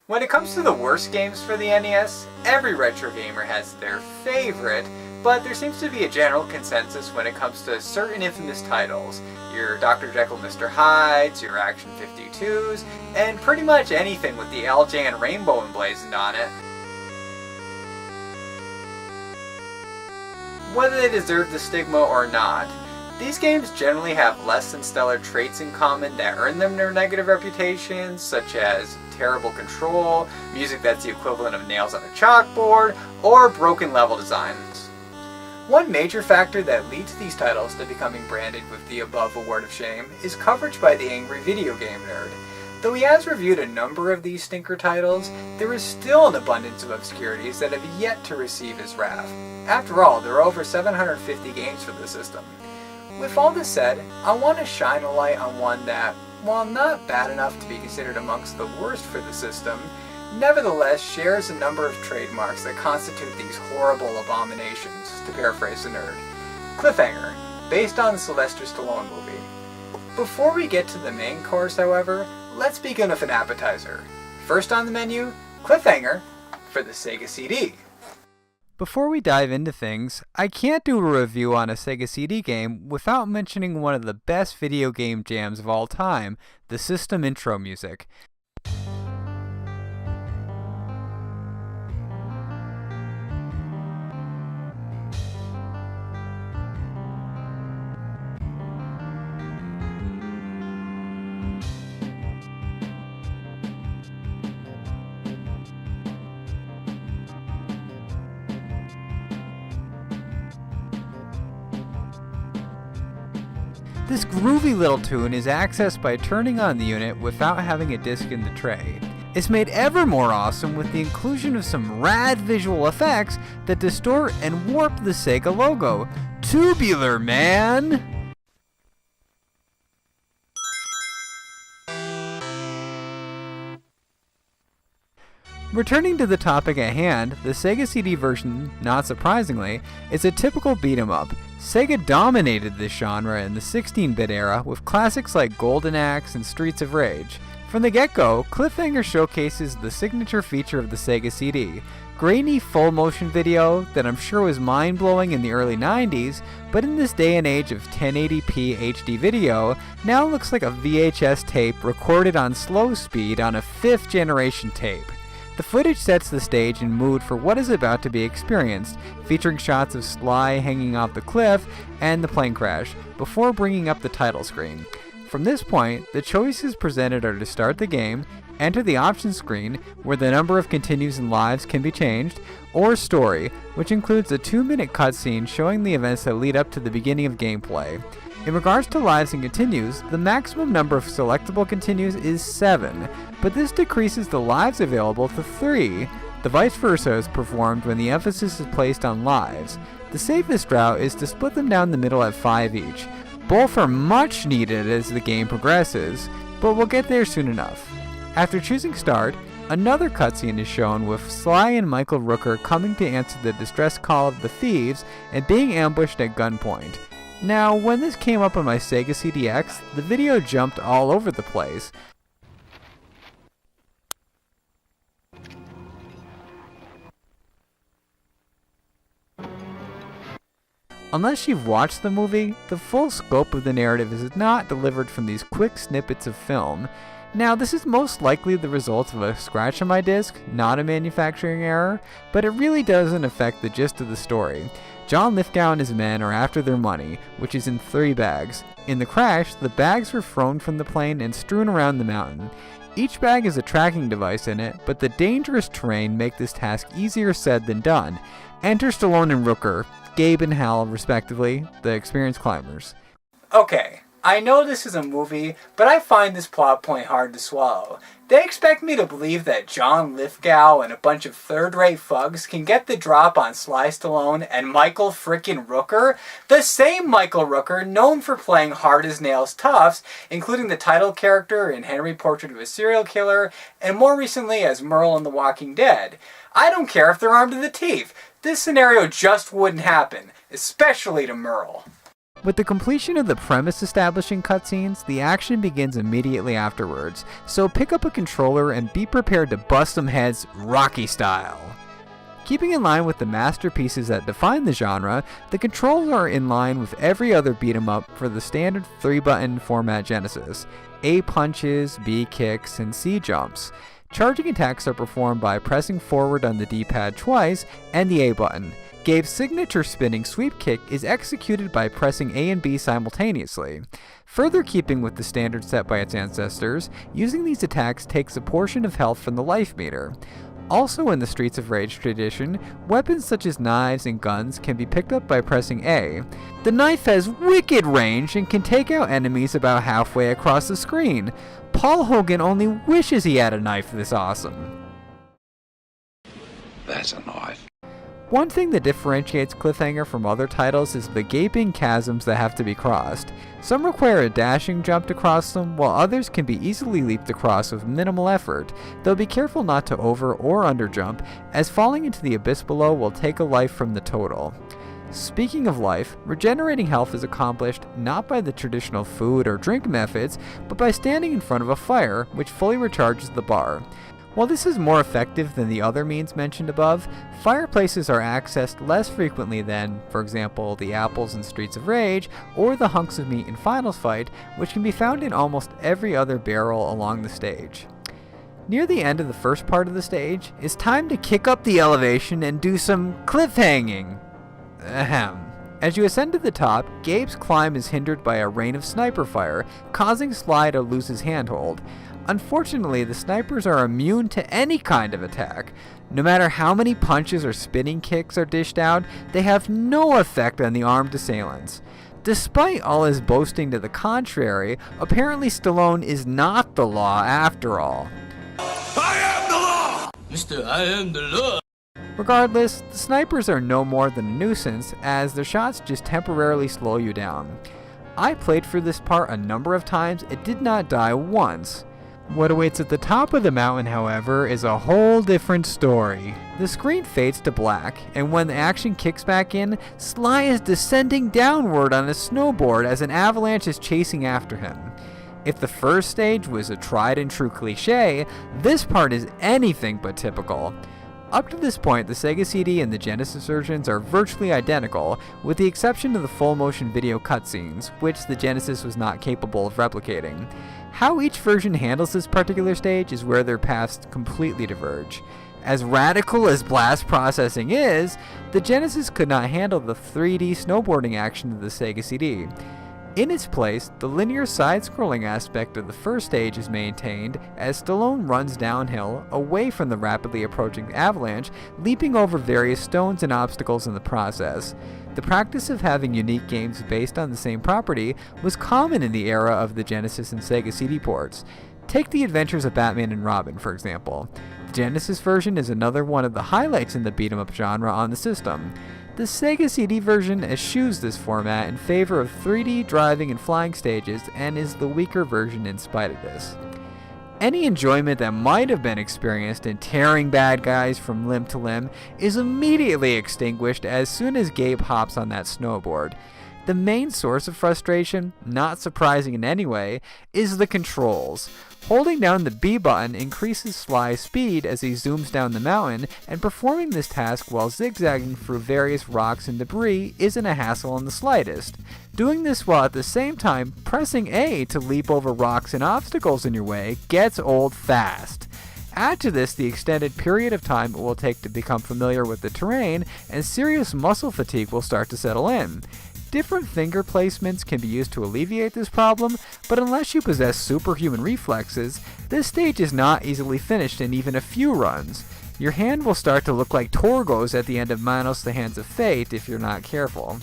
When it comes to the worst games for the NES, every retro gamer has their favorite, but there seems to be a general consensus when it comes to certain infamous titles. Your Dr. Jekyll Mr. Hyde's, your Action 52s, and pretty much anything with the LJ and rainbow emblazoned on it. Whether they deserve the stigma or not, these games generally have less than stellar traits in common that earn them their negative reputations, such as terrible control, music that's the equivalent of nails on a chalkboard, or broken level designs. One major factor that leads these titles to becoming branded with the above award of shame is coverage by the angry video game nerd. Though he has reviewed a number of these stinker titles, there is still an abundance of obscurities that have yet to receive his wrath. After all, there are over 750 games for the system. With all this said, I want to shine a light on one that, while not bad enough to be considered amongst the worst for the system, nevertheless shares a number of trademarks that constitute these horrible abominations, to paraphrase the nerd. Cliffhanger, based on the Sylvester Stallone movie. Before we get to the main course, however, let's begin with an appetizer. First on the menu, Cliffhanger for the Sega CD. Before we dive into things, I can't do a review on a Sega CD game without mentioning one of the best video game jams of all time, the system intro music. This groovy little tune is accessed by turning on the unit without having a disc in the tray. It's made ever more awesome with the inclusion of some rad visual effects that distort and warp the Sega logo. Tubular, man! Returning to the topic at hand, the Sega CD version, not surprisingly, is a typical beat-em-up. Sega dominated this genre in the 16-bit era with classics like Golden Axe and Streets of Rage. From the get-go, Cliffhanger showcases the signature feature of the Sega CD, grainy full-motion video that I'm sure was mind-blowing in the early 90s, but in this day and age of 1080p HD video, now looks like a VHS tape recorded on slow speed on a 5th generation tape. The footage sets the stage and mood for what is about to be experienced, featuring shots of Sly hanging off the cliff and the plane crash, before bringing up the title screen. From this point, the choices presented are to start the game, enter the options screen, where the number of continues and lives can be changed, or story, which includes a 2-minute cutscene showing the events that lead up to the beginning of gameplay. In regards to lives and continues, the maximum number of selectable continues is 7, but this decreases the lives available to 3. The vice versa is performed when the emphasis is placed on lives. The safest route is to split them down the middle at 5 each. Both are much needed as the game progresses, but we'll get there soon enough. After choosing start, another cutscene is shown with Sly and Michael Rooker coming to answer the distress call of the thieves and being ambushed at gunpoint. Now, when this came up on my Sega CDX, the video jumped all over the place. Unless you've watched the movie, the full scope of the narrative is not delivered from these quick snippets of film. Now, this is most likely the result of a scratch on my disc, not a manufacturing error, but it really doesn't affect the gist of the story. John Lithgow and his men are after their money, which is in 3 bags. In the crash, the bags were thrown from the plane and strewn around the mountain. Each bag has a tracking device in it, but the dangerous terrain make this task easier said than done. Enter Stallone and Rooker, Gabe and Hal, respectively, the experienced climbers. Okay, I know this is a movie, but I find this plot point hard to swallow. They expect me to believe that John Lithgow and a bunch of third-rate thugs can get the drop on Sly Stallone and Michael frickin' Rooker? The same Michael Rooker, known for playing hard-as-nails toughs, including the title character in Henry Portrait of a Serial Killer, and more recently as Merle in The Walking Dead. I don't care if they're armed to the teeth. This scenario just wouldn't happen, especially to Merle. With the completion of the premise establishing cutscenes, the action begins immediately afterwards, so pick up a controller and be prepared to bust some heads Rocky style. Keeping in line with the masterpieces that define the genre, the controls are in line with every other beat-em-up for the standard 3-button format Genesis: A punches, B kicks, and C jumps. Charging attacks are performed by pressing forward on the D-pad twice and the A button. Gabe's signature spinning sweep kick is executed by pressing A and B simultaneously. Further keeping with the standard set by its ancestors, using these attacks takes a portion of health from the life meter. Also in the Streets of Rage tradition, weapons such as knives and guns can be picked up by pressing A. The knife has wicked range and can take out enemies about halfway across the screen. Paul Hogan only wishes he had a knife this awesome. That's a knife. One thing that differentiates Cliffhanger from other titles is the gaping chasms that have to be crossed. Some require a dashing jump to cross them, while others can be easily leaped across with minimal effort, though be careful not to over or under jump, as falling into the abyss below will take a life from the total. Speaking of life, regenerating health is accomplished not by the traditional food or drink methods, but by standing in front of a fire, which fully recharges the bar. While this is more effective than the other means mentioned above, fireplaces are accessed less frequently than, for example, the apples in Streets of Rage, or the hunks of meat in Finals Fight, which can be found in almost every other barrel along the stage. Near the end of the first part of the stage, it's time to kick up the elevation and do some cliffhanging. Ahem. As you ascend to the top, Gabe's climb is hindered by a rain of sniper fire, causing Sly to lose his handhold. Unfortunately, the snipers are immune to any kind of attack. No matter how many punches or spinning kicks are dished out, they have no effect on the armed assailants. Despite all his boasting to the contrary, apparently Stallone is not the law after all. I am the law! Mr. I am the law. Regardless, the snipers are no more than a nuisance, as their shots just temporarily slow you down. I played for this part a number of times and did not die once. What awaits at the top of the mountain, however, is a whole different story. The screen fades to black, and when the action kicks back in, Sly is descending downward on a snowboard as an avalanche is chasing after him. If the first stage was a tried and true cliche, this part is anything but typical. Up to this point, the Sega CD and the Genesis versions are virtually identical, with the exception of the full motion video cutscenes, which the Genesis was not capable of replicating. How each version handles this particular stage is where their paths completely diverge. As radical as blast processing is, the Genesis could not handle the 3D snowboarding action of the Sega CD. In its place, the linear side-scrolling aspect of the first stage is maintained as Stallone runs downhill away from the rapidly approaching avalanche, leaping over various stones and obstacles in the process. The practice of having unique games based on the same property was common in the era of the Genesis and Sega CD ports. Take the Adventures of Batman and Robin, for example. The Genesis version is another one of the highlights in the beat-em-up genre on the system. The Sega CD version eschews this format in favor of 3D driving and flying stages and is the weaker version in spite of this. Any enjoyment that might have been experienced in tearing bad guys from limb to limb is immediately extinguished as soon as Gabe hops on that snowboard. The main source of frustration, not surprising in any way, is the controls. Holding down the B button increases Sly's speed as he zooms down the mountain, and performing this task while zigzagging through various rocks and debris isn't a hassle in the slightest. Doing this while at the same time pressing A to leap over rocks and obstacles in your way gets old fast. Add to this the extended period of time it will take to become familiar with the terrain, and serious muscle fatigue will start to settle in. Different finger placements can be used to alleviate this problem, but unless you possess superhuman reflexes, this stage is not easily finished in even a few runs. Your hand will start to look like Torgo's at the end of Manos the Hands of Fate if you're not careful.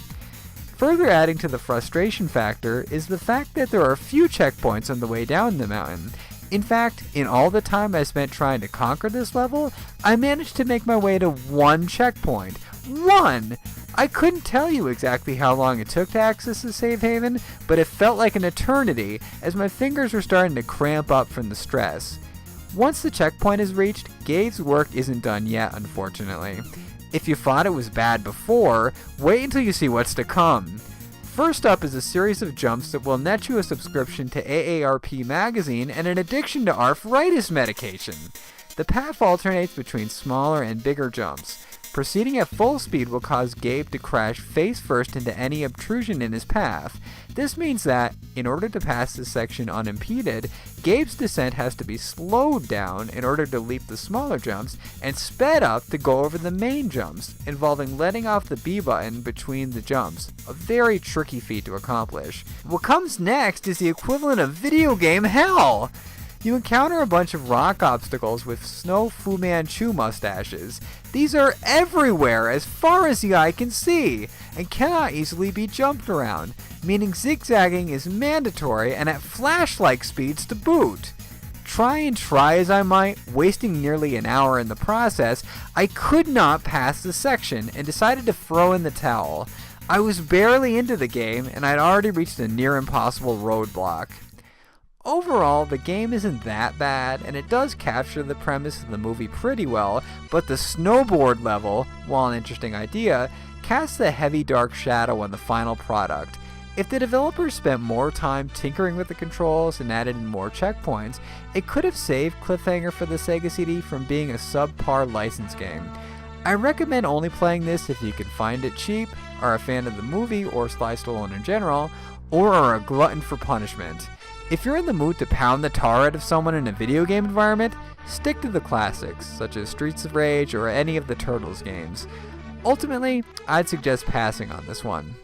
Further adding to the frustration factor is the fact that there are few checkpoints on the way down the mountain. In fact, in all the time I spent trying to conquer this level, I managed to make my way to one checkpoint. One! I couldn't tell you exactly how long it took to access the save haven, but it felt like an eternity as my fingers were starting to cramp up from the stress. Once the checkpoint is reached, Gabe's work isn't done yet, unfortunately. If you thought it was bad before, wait until you see what's to come. First up is a series of jumps that will net you a subscription to AARP magazine and an addiction to arthritis medication. The path alternates between smaller and bigger jumps. Proceeding at full speed will cause Gabe to crash face first into any obtrusion in his path. This means that, in order to pass this section unimpeded, Gabe's descent has to be slowed down in order to leap the smaller jumps, and sped up to go over the main jumps, involving letting off the B button between the jumps. A very tricky feat to accomplish. What comes next is the equivalent of video game hell! You encounter a bunch of rock obstacles with Snow Fu Manchu mustaches. These are everywhere as far as the eye can see, and cannot easily be jumped around, meaning zigzagging is mandatory and at flash-like speeds to boot. Try as I might, wasting nearly an hour in the process, I could not pass the section and decided to throw in the towel. I was barely into the game and I'd already reached a near impossible roadblock. Overall, the game isn't that bad, and it does capture the premise of the movie pretty well, but the snowboard level, while an interesting idea, casts a heavy dark shadow on the final product. If the developers spent more time tinkering with the controls and added in more checkpoints, it could have saved Cliffhanger for the Sega CD from being a subpar license game. I recommend only playing this if you can find it cheap, are a fan of the movie or Sly Stallone in general, or are a glutton for punishment. If you're in the mood to pound the tar out of someone in a video game environment, stick to the classics, such as Streets of Rage or any of the Turtles games. Ultimately, I'd suggest passing on this one.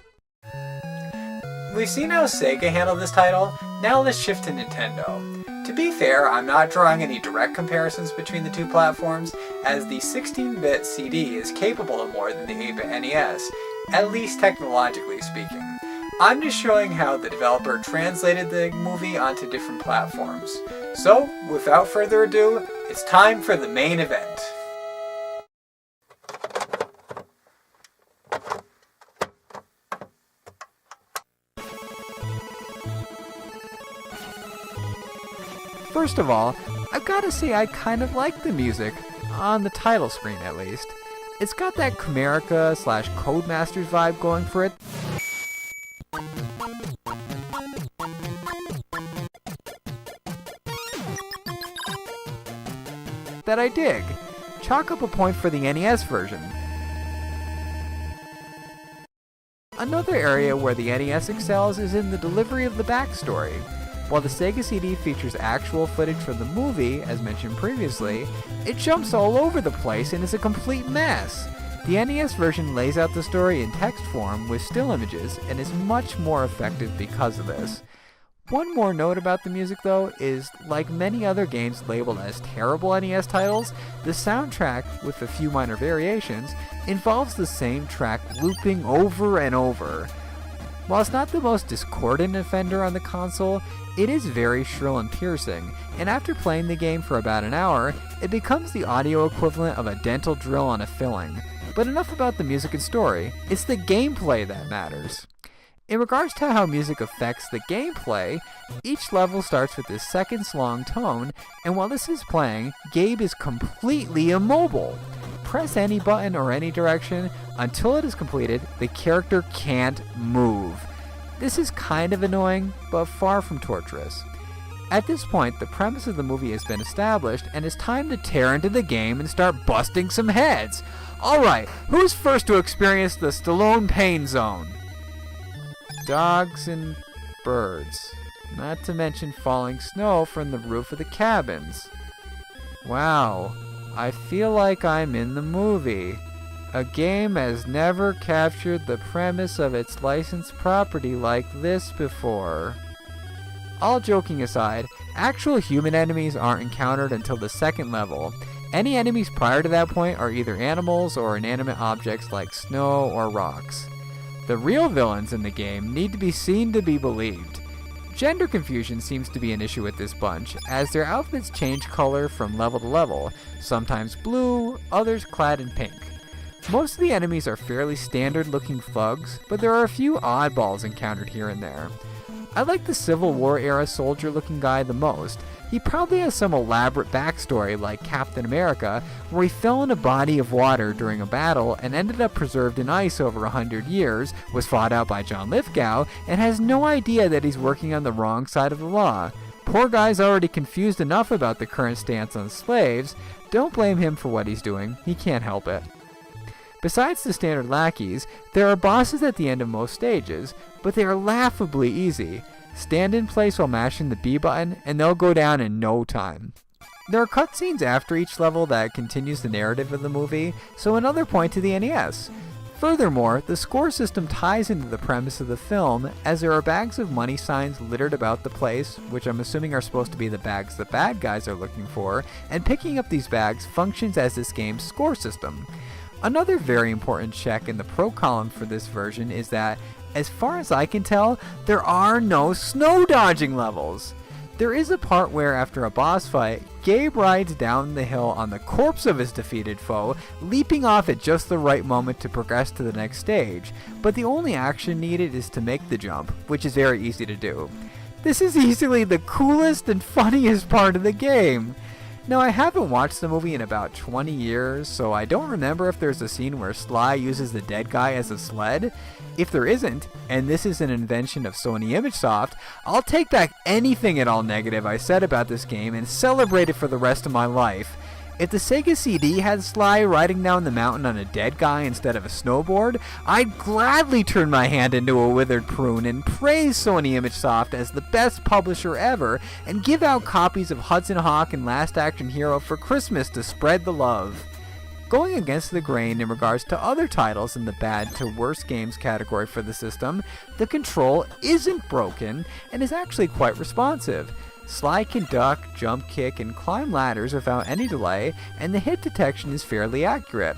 We've seen how Sega handled this title, now let's shift to Nintendo. To be fair, I'm not drawing any direct comparisons between the two platforms, as the 16-bit CD is capable of more than the 8-bit NES, at least technologically speaking. I'm just showing how the developer translated the movie onto different platforms. So, without further ado, it's time for the main event. First of all, I've got to say I kind of like the music, on the title screen at least. It's got that Comerica/Codemasters vibe going for it. That I dig. Chalk up a point for the NES version. Another area where the NES excels is in the delivery of the backstory. While the Sega CD features actual footage from the movie, as mentioned previously, it jumps all over the place and is a complete mess. The NES version lays out the story in text form with still images and is much more effective because of this. One more note about the music though is, like many other games labeled as terrible NES titles, the soundtrack, with a few minor variations, involves the same track looping over and over. While it's not the most discordant offender on the console, it is very shrill and piercing, and after playing the game for about an hour, it becomes the audio equivalent of a dental drill on a filling. But enough about the music and story, it's the gameplay that matters. In regards to how music affects the gameplay, each level starts with this seconds-long tone, and while this is playing, Gabe is completely immobile. Press any button or any direction, until it is completed, the character can't move. This is kind of annoying, but far from torturous. At this point, the premise of the movie has been established, and it's time to tear into the game and start busting some heads. Alright, who's first to experience the Stallone pain zone? Dogs and birds. Not to mention falling snow from the roof of the cabins. Wow, I feel like I'm in the movie. A game has never captured the premise of its licensed property like this before. All joking aside, actual human enemies aren't encountered until the second level. Any enemies prior to that point are either animals or inanimate objects like snow or rocks. The real villains in the game need to be seen to be believed. Gender confusion seems to be an issue with this bunch, as their outfits change color from level to level, sometimes blue, others clad in pink. Most of the enemies are fairly standard looking thugs, but there are a few oddballs encountered here and there. I like the Civil War era soldier looking guy the most, He probably has some elaborate backstory like Captain America, where he fell in a body of water during a battle and ended up preserved in ice over 100 years, was fought out by John Lithgow, and has no idea that he's working on the wrong side of the law. Poor guy's already confused enough about the current stance on slaves. Don't blame him for what he's doing, he can't help it. Besides the standard lackeys, there are bosses at the end of most stages, but they are laughably easy. Stand in place while mashing the B button, and they'll go down in no time. There are cutscenes after each level that continues the narrative of the movie, so another point to the NES. Furthermore, the score system ties into the premise of the film, as there are bags of money signs littered about the place, which I'm assuming are supposed to be the bags the bad guys are looking for, and picking up these bags functions as this game's score system. Another very important check in the pro column for this version is that, as far as I can tell, there are no snow dodging levels. There is a part where, after a boss fight, Gabe rides down the hill on the corpse of his defeated foe, leaping off at just the right moment to progress to the next stage, but the only action needed is to make the jump, which is very easy to do. This is easily the coolest and funniest part of the game. Now, I haven't watched the movie in about 20 years, so I don't remember if there's a scene where Sly uses the dead guy as a sled. If there isn't, and this is an invention of Sony ImageSoft, I'll take back anything at all negative I said about this game and celebrate it for the rest of my life. If the Sega CD had Sly riding down the mountain on a dead guy instead of a snowboard, I'd gladly turn my hand into a withered prune and praise Sony ImageSoft as the best publisher ever and give out copies of Hudson Hawk and Last Action Hero for Christmas to spread the love. Going against the grain in regards to other titles in the bad to worst games category for the system, the control isn't broken and is actually quite responsive. Sly can duck, jump, kick, and climb ladders without any delay, and the hit detection is fairly accurate.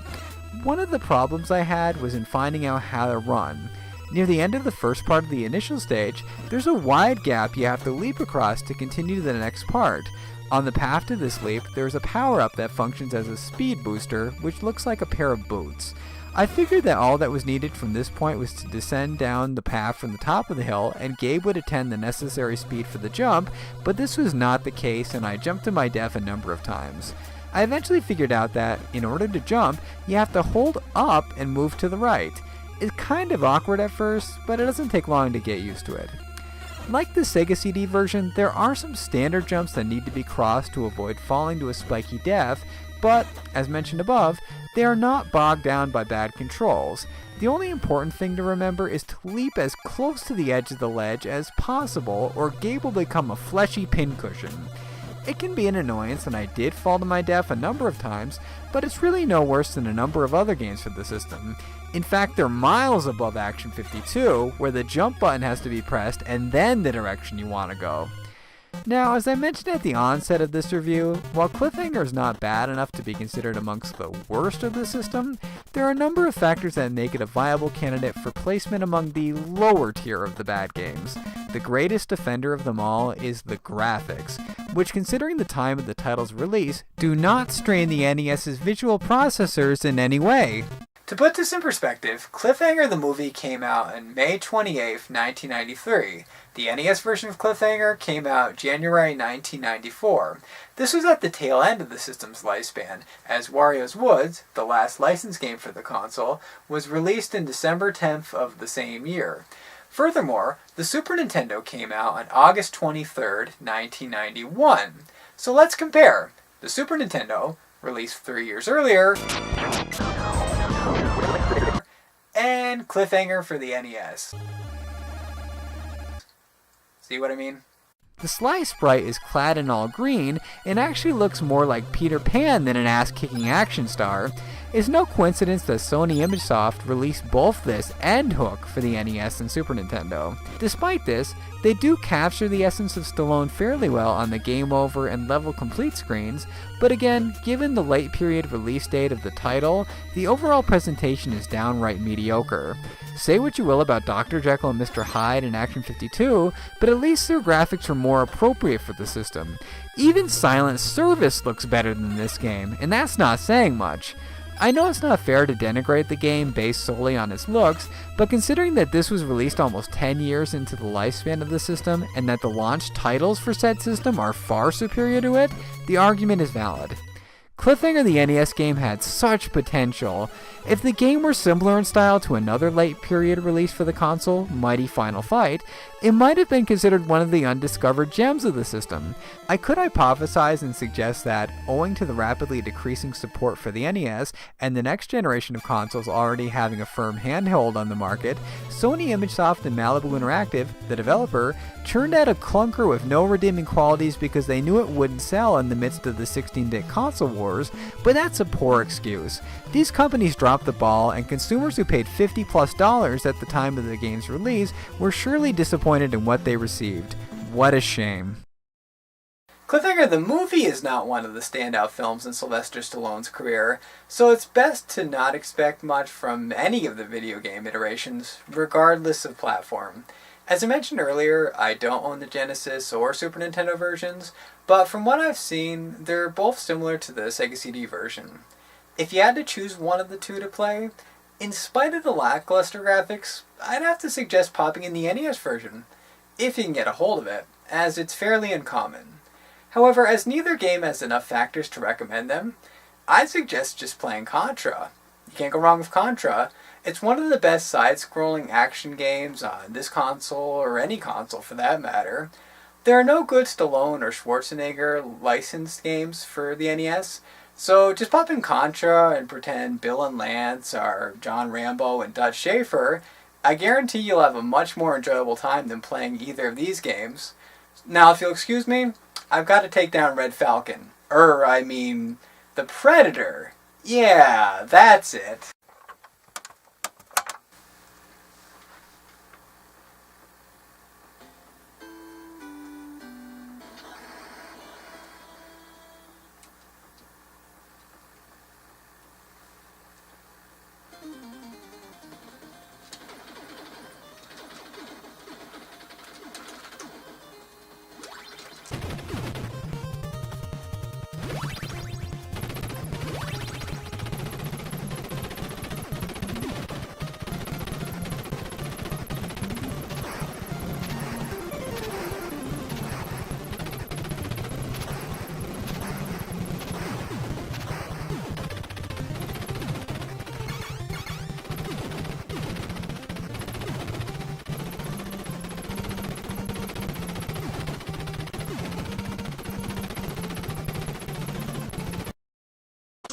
One of the problems I had was in finding out how to run. Near the end of the first part of the initial stage, there's a wide gap you have to leap across to continue to the next part. On the path to this leap, there's a power-up that functions as a speed booster, which looks like a pair of boots. I figured that all that was needed from this point was to descend down the path from the top of the hill, and Gabe would attend the necessary speed for the jump, but this was not the case, and I jumped to my death a number of times. I eventually figured out that, in order to jump, you have to hold up and move to the right. It's kind of awkward at first, but it doesn't take long to get used to it. Like the Sega CD version, there are some standard jumps that need to be crossed to avoid falling to a spiky death, but, as mentioned above, they are not bogged down by bad controls. The only important thing to remember is to leap as close to the edge of the ledge as possible, or Gabe will become a fleshy pincushion. It can be an annoyance, and I did fall to my death a number of times, but it's really no worse than a number of other games for the system. In fact, they're miles above Action 52, where the jump button has to be pressed and then the direction you want to go. Now, as I mentioned at the onset of this review, while Cliffhanger is not bad enough to be considered amongst the worst of the system, there are a number of factors that make it a viable candidate for placement among the lower tier of the bad games. The greatest offender of them all is the graphics, which, considering the time of the title's release, do not strain the NES's visual processors in any way. To put this in perspective, Cliffhanger the movie came out on May 28, 1993. The NES version of Cliffhanger came out January 1994. This was at the tail end of the system's lifespan, as Wario's Woods, the last licensed game for the console, was released in December 10th of the same year. Furthermore, the Super Nintendo came out on August 23, 1991. So let's compare. The Super Nintendo, released 3 years earlier, and Cliffhanger for the NES. See what I mean? The Sly sprite is clad in all green and actually looks more like Peter Pan than an ass-kicking action star. It's no coincidence that Sony ImageSoft released both this and Hook for the NES and Super Nintendo. Despite this, they do capture the essence of Stallone fairly well on the Game Over and Level Complete screens, but again, given the late period release date of the title, the overall presentation is downright mediocre. Say what you will about Dr. Jekyll and Mr. Hyde in Action 52, but at least their graphics are more appropriate for the system. Even Silent Service looks better than this game, and that's not saying much. I know it's not fair to denigrate the game based solely on its looks, but considering that this was released almost 10 years into the lifespan of the system and that the launch titles for said system are far superior to it, the argument is valid. Cliffhanger, the NES game, had such potential. If the game were similar in style to another late period release for the console, Mighty Final Fight, it might have been considered one of the undiscovered gems of the system. I could hypothesize and suggest that, owing to the rapidly decreasing support for the NES and the next generation of consoles already having a firm handhold on the market, Sony ImageSoft and Malibu Interactive, the developer, churned out a clunker with no redeeming qualities because they knew it wouldn't sell in the midst of the 16-bit console wars, but that's a poor excuse. These companies dropped the ball, and consumers who paid $50+ at the time of the game's release were surely disappointed in what they received. What a shame. Cliffhanger the movie is not one of the standout films in Sylvester Stallone's career, so it's best to not expect much from any of the video game iterations, regardless of platform. As I mentioned earlier, I don't own the Genesis or Super Nintendo versions, but from what I've seen, they're both similar to the Sega CD version. If you had to choose one of the two to play, in spite of the lackluster graphics, I'd have to suggest popping in the NES version, if you can get a hold of it, as it's fairly uncommon. However, as neither game has enough factors to recommend them, I'd suggest just playing Contra. You can't go wrong with Contra. It's one of the best side-scrolling action games on this console, or any console for that matter. There are no good Stallone or Schwarzenegger licensed games for the NES, so just pop in Contra and pretend Bill and Lance are John Rambo and Dutch Schaefer. I guarantee you'll have a much more enjoyable time than playing either of these games. Now, if you'll excuse me, I've got to take down Red Falcon. The Predator. Yeah, that's it.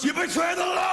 You betray the law!